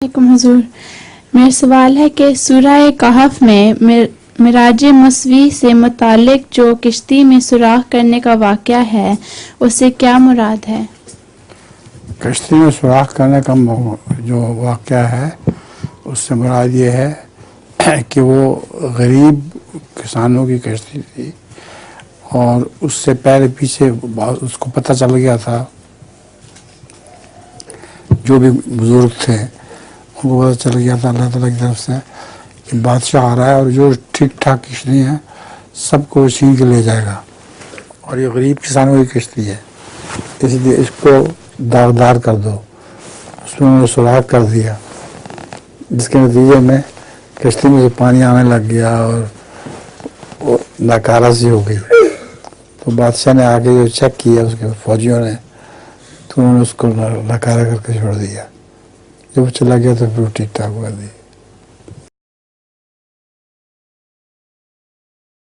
علیکم حضور، میرا سوال ہے کہ سورہ کہف میں معراج موسوی سے متعلق جو کشتی میں سوراخ کرنے کا واقعہ ہے اس سے کیا مراد ہے؟ کشتی میں سوراخ کرنے کا جو واقعہ ہے اس سے مراد یہ ہے کہ وہ غریب کسانوں کی کشتی تھی اور اس سے پہلے پیچھے اس کو پتہ چل گیا تھا، جو بھی بزرگ تھے ان کو پتہ چل گیا تھا اللہ تعالیٰ کی طرف سے کہ بادشاہ آ رہا ہے اور جو ٹھیک ٹھاک کشتی ہیں سب کو چھین کے لے جائے گا، اور یہ غریب کسانوں کی کشتی ہے، اس لیے اس کو داغدار کر دو۔ اس میں انہوں نے سوراخ کر دیا، جس کے نتیجے میں کشتی میں سے پانی آنے لگ گیا اور وہ ناکارہ سی ہو گئی۔ تو بادشاہ نے آ کے جو چیک کیا اس کے فوجیوں نے، تو انہوں نے اس کو ناکارہ کر کے چھوڑ دیا۔ جب وہ چلا گیا تو پھر ٹھیک ٹھاک ہوا دی۔